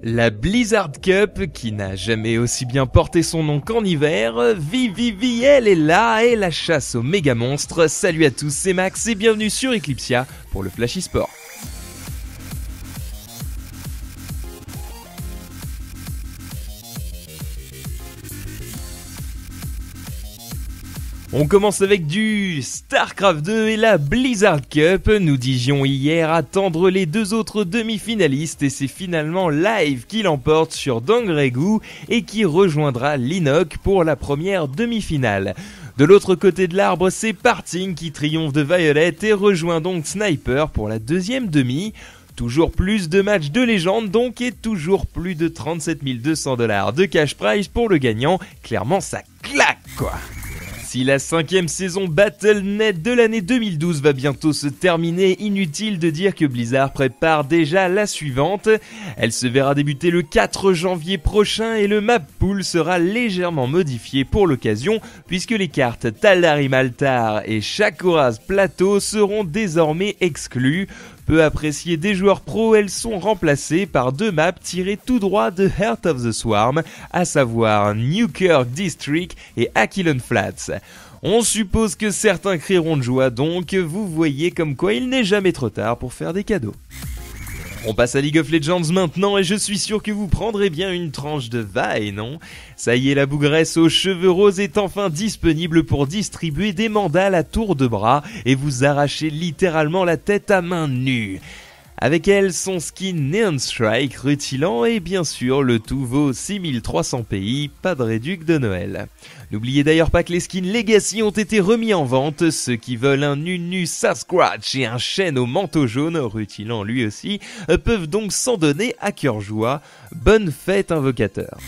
La Blizzard Cup, qui n'a jamais aussi bien porté son nom qu'en hiver, elle est là et la chasse aux méga monstres. Salut à tous, c'est Max et bienvenue sur Eclipsia pour le Flash eSport. On commence avec du StarCraft 2 et la Blizzard Cup. Nous disions hier attendre les deux autres demi-finalistes et c'est finalement Live qui l'emporte sur Dangregu et qui rejoindra Linoc pour la première demi-finale. De l'autre côté de l'arbre, c'est Parting qui triomphe de Violet et rejoint donc Sniper pour la deuxième demi. Toujours plus de matchs de légende donc et toujours plus de 37 200 $ de cash prize pour le gagnant. Clairement ça claque quoi. Si la 5e saison Battle.net de l'année 2012 va bientôt se terminer, inutile de dire que Blizzard prépare déjà la suivante. Elle se verra débuter le 4 janvier prochain et le map pool sera légèrement modifié pour l'occasion puisque les cartes Taldarim Altar et Shakora's Plateau seront désormais exclues. Peu appréciées des joueurs pros, elles sont remplacées par deux maps tirées tout droit de Heart of the Swarm, à savoir Newkirk District et Aquilon Flats. On suppose que certains crieront de joie donc, vous voyez comme quoi il n'est jamais trop tard pour faire des cadeaux. On passe à League of Legends maintenant et je suis sûr que vous prendrez bien une tranche de Vi, non ? Ça y est, la bougresse aux cheveux roses est enfin disponible pour distribuer des mandales à tour de bras et vous arracher littéralement la tête à main nue. Avec elle, son skin Neon Strike rutilant et bien sûr le tout vaut 6300 PI, pas de réduc de Noël. N'oubliez d'ailleurs pas que les skins Legacy ont été remis en vente, ceux qui veulent un nu Sasquatch et un chêne au manteau jaune, rutilant lui aussi, peuvent donc s'en donner à cœur joie. Bonne fête invocateur.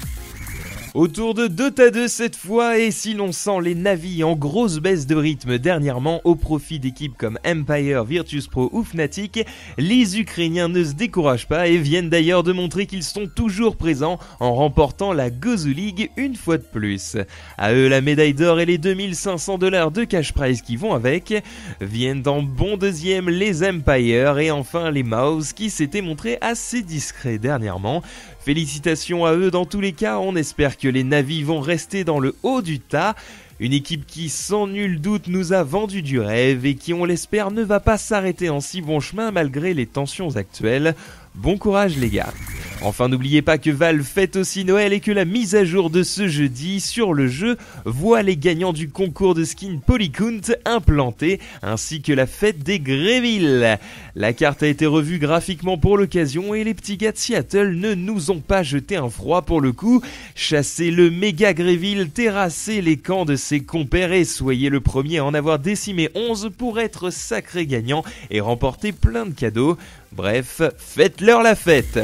Autour de Dota 2 cette fois, et si l'on sent les navis en grosse baisse de rythme dernièrement au profit d'équipes comme Empire, Virtus.pro ou Fnatic, les Ukrainiens ne se découragent pas et viennent d'ailleurs de montrer qu'ils sont toujours présents en remportant la Gozu League une fois de plus. À eux la médaille d'or et les 2500 $ de cash prize qui vont avec, viennent en bon deuxième les Empire et enfin les Mouse qui s'étaient montrés assez discrets dernièrement. Félicitations à eux dans tous les cas, on espère que les navis vont rester dans le haut du tas. Une équipe qui sans nul doute nous a vendu du rêve et qui on l'espère ne va pas s'arrêter en si bon chemin malgré les tensions actuelles. Bon courage les gars. Enfin n'oubliez pas que Valve fête aussi Noël et que la mise à jour de ce jeudi sur le jeu voit les gagnants du concours de skin Polycount implantés ainsi que la fête des Greville. La carte a été revue graphiquement pour l'occasion et les petits gars de Seattle ne nous ont pas jeté un froid pour le coup. Chassez le méga Greville, terrassez les camps de ses compères et soyez le premier à en avoir décimé 11 pour être sacré gagnant et remporter plein de cadeaux. Bref, faites-leur la fête.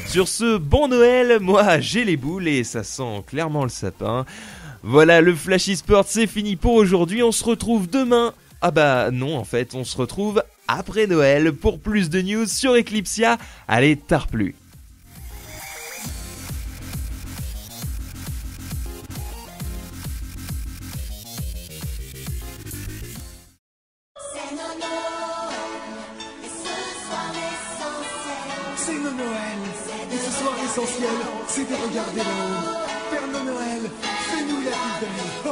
Sur ce, bon Noël, moi j'ai les boules et ça sent clairement le sapin. Voilà, le Flash eSport c'est fini pour aujourd'hui, on se retrouve demain. Ah bah non en fait, on se retrouve après Noël pour plus de news sur Eclipsia. Allez, tard plus. C'est nos Noël, et ce soir l'essentiel, c'est de regarder là-haut. Père Noël, fais-nous la vie belle. Oh.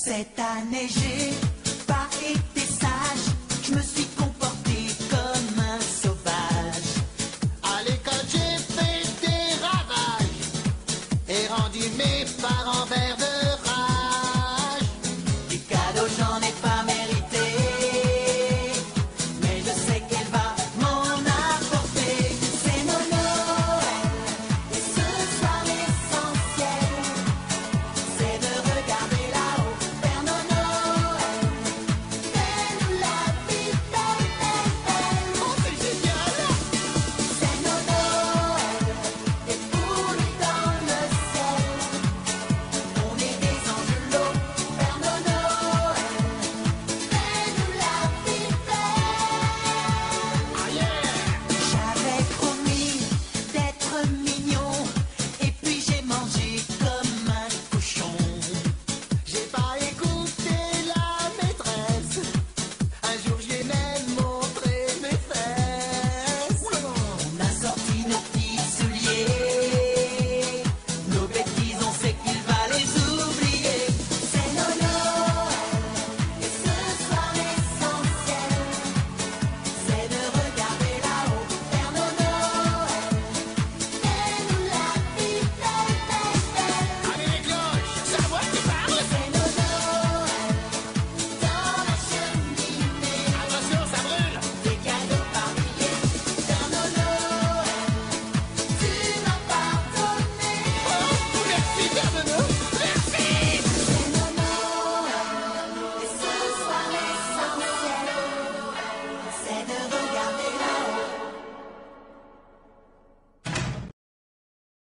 Cette année j'ai